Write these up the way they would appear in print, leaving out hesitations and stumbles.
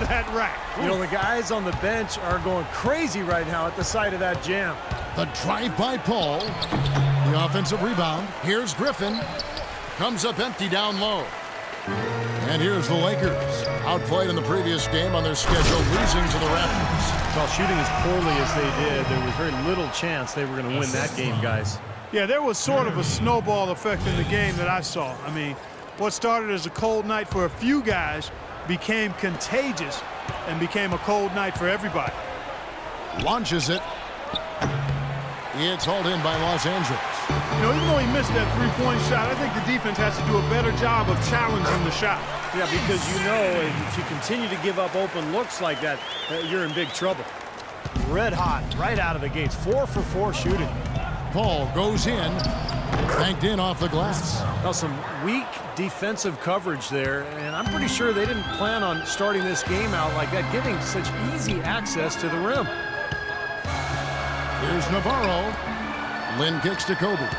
that rack. You know, the guys on the bench are going crazy right now at the sight of that jam. The drive by Paul. The offensive rebound. Here's Griffin. Comes up empty down low. And here's the Lakers. Outplayed in the previous game on their schedule, losing to the Raptors. Well, shooting as poorly as they did, there was very little chance they were going to win that game, guys. Yeah, there was sort of a snowball effect in the game that I saw. I mean, what started as a cold night for a few guys became contagious and became a cold night for everybody. Launches it. It's hauled in by Los Angeles. You know, even though he missed that three-point shot, I think the defense has to do a better job of challenging the shot. Yeah, because you know if you continue to give up open looks like that, you're in big trouble. Red hot right out of the gates. 4 for 4 shooting. Paul goes in. Banked in off the glass. Now some weak defensive coverage there, and I'm pretty sure they didn't plan on starting this game out like that, giving such easy access to the rim. Here's Navarro. Lynn kicks to Kobe.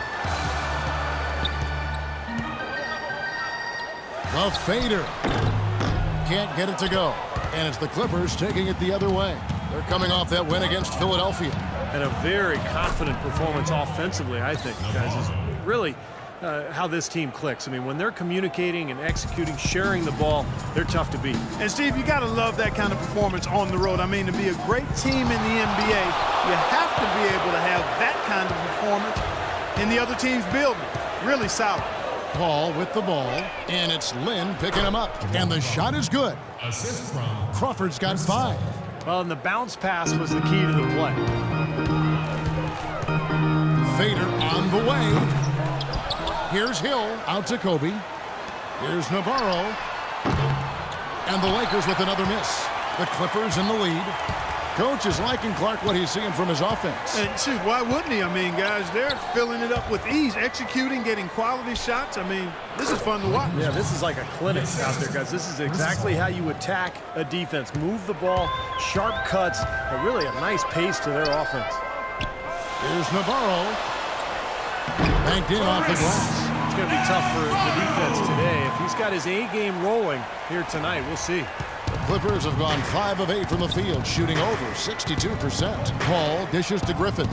The fader. Can't get it to go. And it's the Clippers taking it the other way. They're coming off that win against Philadelphia. And a very confident performance offensively, I think, guys, is really how this team clicks. I mean, when they're communicating and executing, sharing the ball, they're tough to beat. And, Steve, you got to love that kind of performance on the road. I mean, to be a great team in the NBA, you have to be able to have that kind of performance in the other team's building. Really solid. Paul with the ball, and it's Lynn picking him up. And the shot is good. Assist from Crawford's got 5. Well, and the bounce pass was the key to the play. Fader on the way. Here's Hill out to Kobe. Here's Navarro. And the Lakers with another miss. The Clippers in the lead. Coach is liking Clark what he's seeing from his offense. And shoot, why wouldn't he? I mean, guys, they're filling it up with ease, executing, getting quality shots. I mean, this is fun to watch. Yeah, this is like a clinic out there, guys. This is exactly how you attack a defense. Move the ball, sharp cuts, but really a nice pace to their offense. Here's Navarro. Banked in off the glass. It's going to be tough for the defense today. If he's got his A game rolling here tonight, we'll see. The Clippers have gone 5 of 8 from the field, shooting over 62%. Paul dishes to Griffin.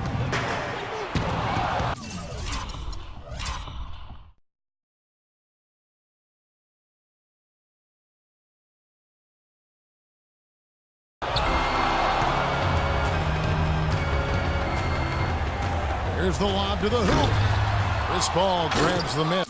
Here's the lob to the hoop. This ball grabs the miss.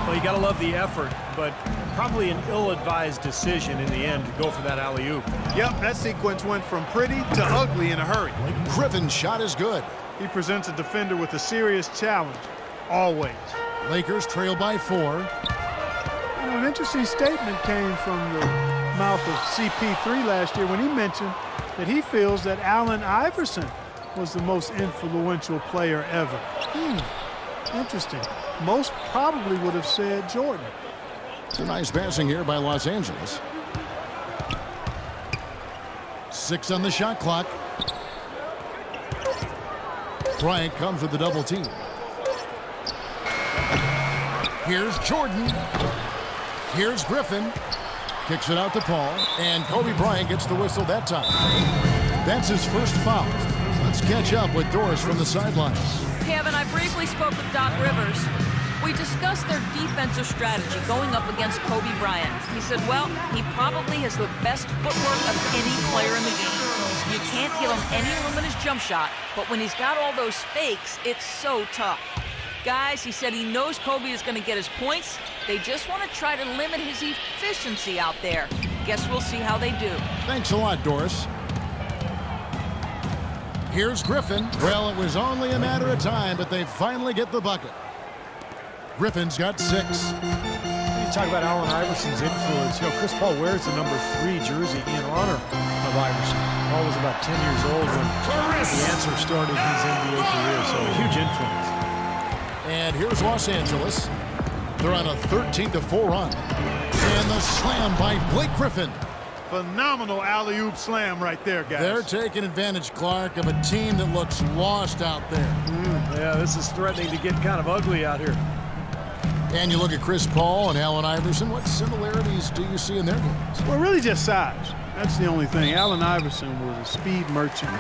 Well, you got to love the effort, but probably an ill-advised decision in the end to go for that alley-oop. Yep, that sequence went from pretty to ugly in a hurry. Griffin's shot is good. He presents a defender with a serious challenge, always. Lakers trail by 4. You know, an interesting statement came from the mouth of CP3 last year when he mentioned that he feels that Allen Iverson was the most influential player ever. Interesting. Most probably would have said Jordan. It's a nice passing here by Los Angeles. 6 on the shot clock. Bryant comes with the double team. Here's Jordan. Here's Griffin. Kicks it out to Paul. And Kobe Bryant gets the whistle that time. That's his first foul. Let's catch up with Doris from the sidelines. Kevin, I briefly spoke with Doc Rivers. We discussed their defensive strategy going up against Kobe Bryant. He said, well, he probably has the best footwork of any player in the game. You can't give him any room in his jump shot, but when he's got all those fakes, it's so tough. Guys, he said he knows Kobe is going to get his points. They just want to try to limit his efficiency out there. Guess we'll see how they do. Thanks a lot, Doris. Here's Griffin. Well, it was only a matter of time, but they finally get the bucket. Griffin's got 6. You talk about Allen Iverson's influence. You know, Chris Paul wears the number 3 jersey in honor of Iverson. Paul was about 10 years old when the answer started his NBA career, so a huge influence. And here's Los Angeles. They're on a 13-4 run. And the slam by Blake Griffin. Phenomenal alley-oop slam right there, guys. They're taking advantage, Clark, of a team that looks lost out there. Yeah, this is threatening to get kind of ugly out here. And you look at Chris Paul and Allen Iverson. What similarities do you see in their games? Well, really just size. That's the only thing. Allen Iverson was a speed merchant.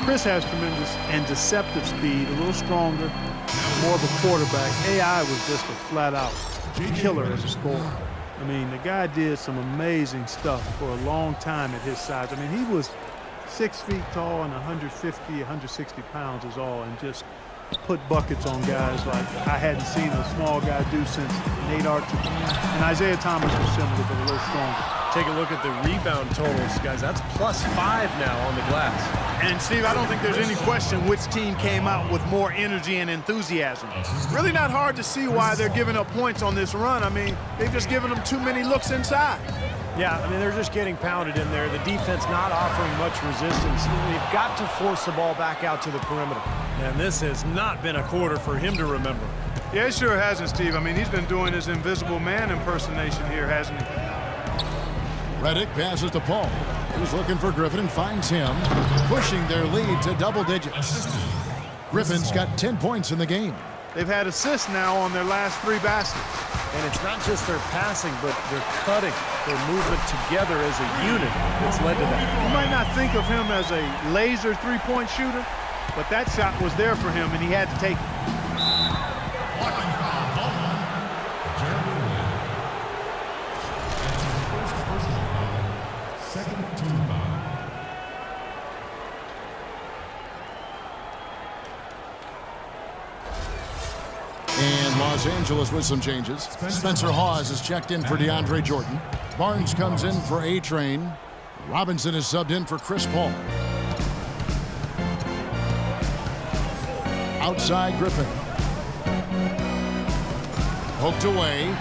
Chris has tremendous and deceptive speed, a little stronger, more of a quarterback. AI was just a flat-out killer as a scorer. I mean, the guy did some amazing stuff for a long time at his size. I mean, he was 6 feet tall and 150, 160 pounds is all, and just put buckets on guys like I hadn't seen a small guy do since Nate Archer. And Isaiah Thomas was similar, but a little stronger. Take a look at the rebound totals, guys. That's +5 now on the glass. And, Steve, I don't think there's any question which team came out with more energy and enthusiasm. Really not hard to see why they're giving up points on this run. I mean, they've just given them too many looks inside. Yeah, I mean, they're just getting pounded in there. The defense not offering much resistance. They've got to force the ball back out to the perimeter. And this has not been a quarter for him to remember. Yeah, it sure hasn't, Steve. I mean, he's been doing his invisible man impersonation here, hasn't he? Redick passes to Paul. He's looking for Griffin and finds him, pushing their lead to double digits. Griffin's got 10 points in the game. They've had assists now on their last 3 baskets. And it's not just their passing, but their cutting, their movement together as a unit that's led to that. You might not think of him as a laser three-point shooter, but that shot was there for him, and he had to take it. And Los Angeles with some changes. Spencer Hawes is checked in for DeAndre Jordan. Barnes comes in for A-Train. Robinson is subbed in for Chris Paul. Outside Griffin. Poked away.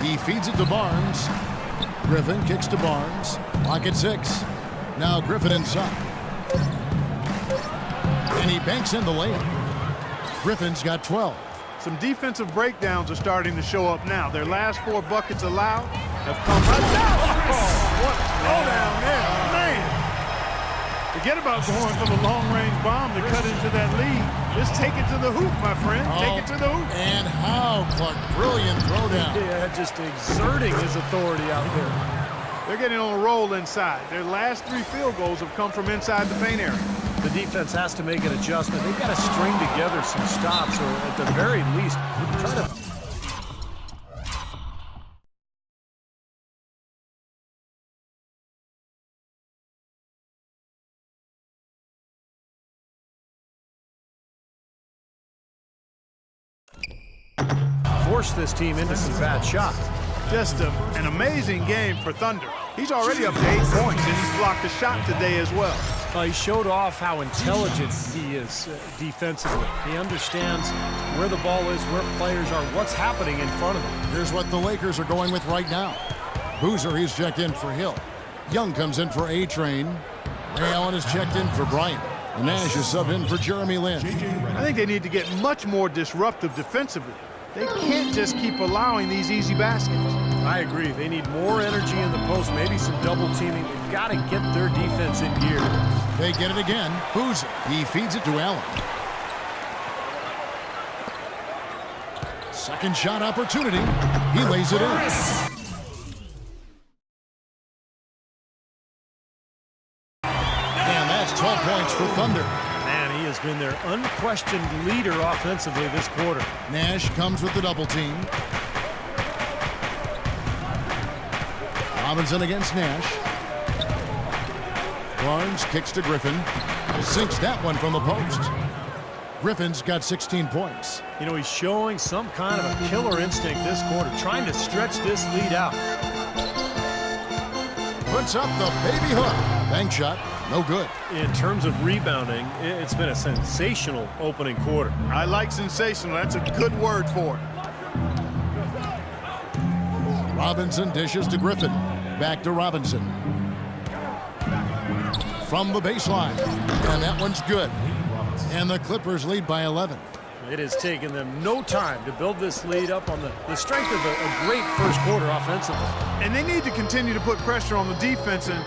He feeds it to Barnes. Griffin kicks to Barnes. Clock at 6. Now Griffin inside. And he banks in the layup. Griffin's got 12. Some defensive breakdowns are starting to show up now. Their last 4 buckets allowed have come from... What a throw down there, man. Forget about going for the long-range bomb to cut into that lead. Just take it to the hoop, my friend. Take it to the hoop. And how, Clark, brilliant throwdown. Yeah, just exerting his authority out there. They're getting on a roll inside. Their last 3 field goals have come from inside the paint area. The defense has to make an adjustment. They've got to string together some stops, or at the very least, try to... force this team into some bad shots. Just an amazing game for Thunder. He's already up to 8 points, and he's blocked a shot today as well. He showed off how intelligent he is defensively. He understands where the ball is, where players are, what's happening in front of him. Here's what the Lakers are going with right now. Boozer, he's checked in for Hill. Young comes in for A-Train. Ray Allen is checked in for Bryant. And Nash is subbed in for Jeremy Lin. I think they need to get much more disruptive defensively. They can't just keep allowing these easy baskets. I agree. They need more energy in the post, maybe some double teaming. They've got to get their defense in gear. They get it again. Boozer, he feeds it to Allen. Second shot opportunity. He lays it in. And that's 12 points for Thunder. Man, he has been their unquestioned leader offensively this quarter. Nash comes with the double team. Robinson against Nash. Barnes kicks to Griffin. Sinks that one from the post. Griffin's got 16 points. You know, he's showing some kind of a killer instinct this quarter, trying to stretch this lead out. Puts up the baby hook. Bank shot, no good. In terms of rebounding, it's been a sensational opening quarter. I like sensational. That's a good word for it. Robinson dishes to Griffin. Back to Robinson. From the baseline. And that one's good. And the Clippers lead by 11. It has taken them no time to build this lead up on the strength of a great first quarter offensively. And they need to continue to put pressure on the defense and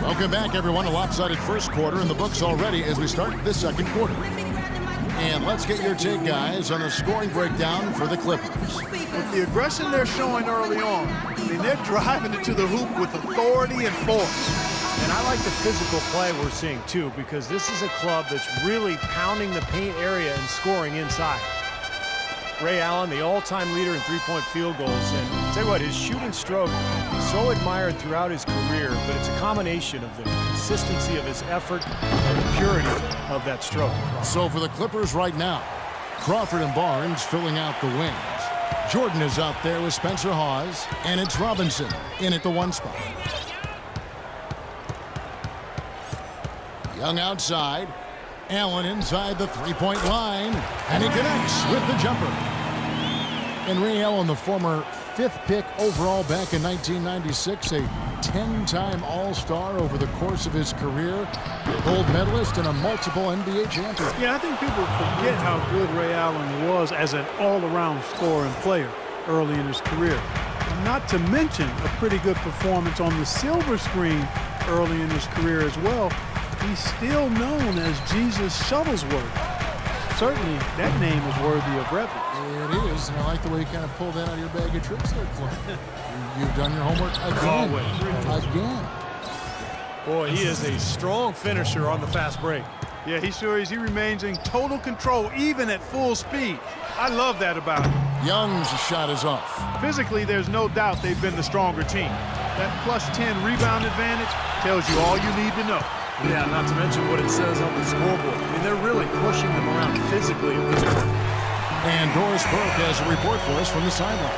Welcome back, everyone. A lopsided first quarter in the books already as we start this second quarter. And let's get your take, guys, on the scoring breakdown for the Clippers. With the aggression they're showing early on, I mean, they're driving it to the hoop with authority and force. And I like the physical play we're seeing, too, because this is a club that's really pounding the paint area and scoring inside. Ray Allen, the all-time leader in three-point field goals. And I'll tell you what, his shooting stroke is so admired throughout his career, but it's a combination of the consistency of his effort and the purity of that stroke. So for the Clippers right now, Crawford and Barnes filling out the wings. Jordan is out there with Spencer Hawes, and it's Robinson in at the 1 spot. Young outside. Allen inside the three-point line, and he connects with the jumper. And Ray Allen, the former 5th pick overall back in 1996, a 10-time All-Star over the course of his career, gold medalist and a multiple NBA champion. Yeah, I think people forget how good Ray Allen was as an all-around scorer and player early in his career. And not to mention a pretty good performance on the silver screen early in his career as well. He's still known as Jesus Shuttlesworth. Certainly, that name is worthy of reverence. It is, and I like the way you kind of pulled that out of your bag of tricks there, Clint. You've done your homework again. Again. Boy, he is a strong finisher on the fast break. Yeah, he sure is. He remains in total control, even at full speed. I love that about him. Young's shot is off. Physically, there's no doubt they've been the stronger team. That plus 10 rebound advantage tells you all you need to know. Yeah, not to mention what it says on the scoreboard. I mean, they're really pushing them around physically at this point. And Doris Burke has a report for us from the sideline.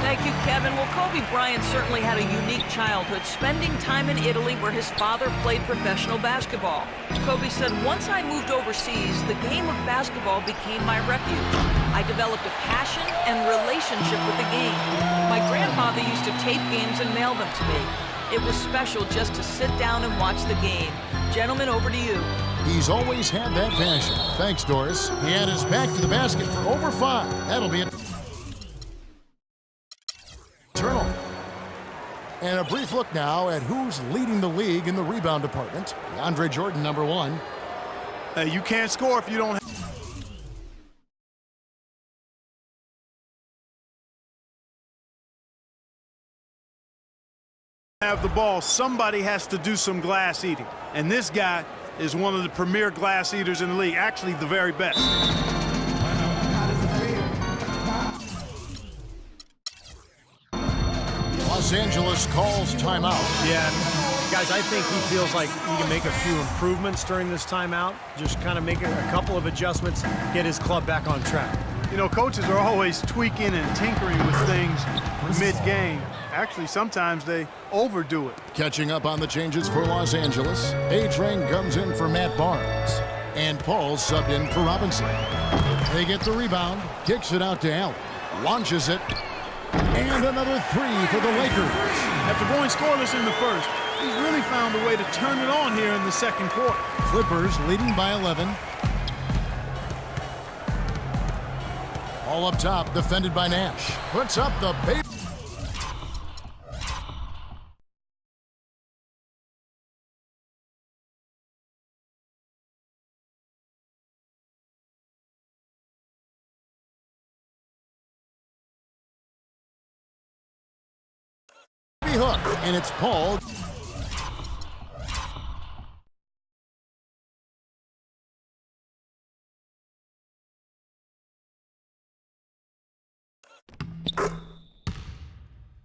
Thank you, Kevin. Well, Kobe Bryant certainly had a unique childhood, spending time in Italy where his father played professional basketball. Kobe said, once I moved overseas, the game of basketball became my refuge. I developed a passion and relationship with the game. My grandfather used to tape games and mail them to me. It was special just to sit down and watch the game. Gentlemen, over to you. He's always had that passion. Thanks, Doris. He had his back to the basket for over 5. That'll be it. Turnover. And a brief look now at who's leading the league in the rebound department. DeAndre Jordan, number 1. You can't score if you don't have the ball. Somebody has to do some glass eating. And this guy is one of the premier glass eaters in the league. Actually, the very best. Los Angeles calls timeout. Yeah, guys, I think he feels like he can make a few improvements during this timeout. Just kind of make a couple of adjustments, get his club back on track. You know, coaches are always tweaking and tinkering with things mid-game. Actually, sometimes they overdo it. Catching up on the changes for Los Angeles. A-Train comes in for Matt Barnes. And Paul subbed in for Robinson. They get the rebound. Kicks it out to Allen. Launches it. And another 3 for the Lakers. After going scoreless in the first, he's really found a way to turn it on here in the second quarter. Clippers leading by 11. All up top, defended by Nash. Puts up the base. Hook, and it's Paul.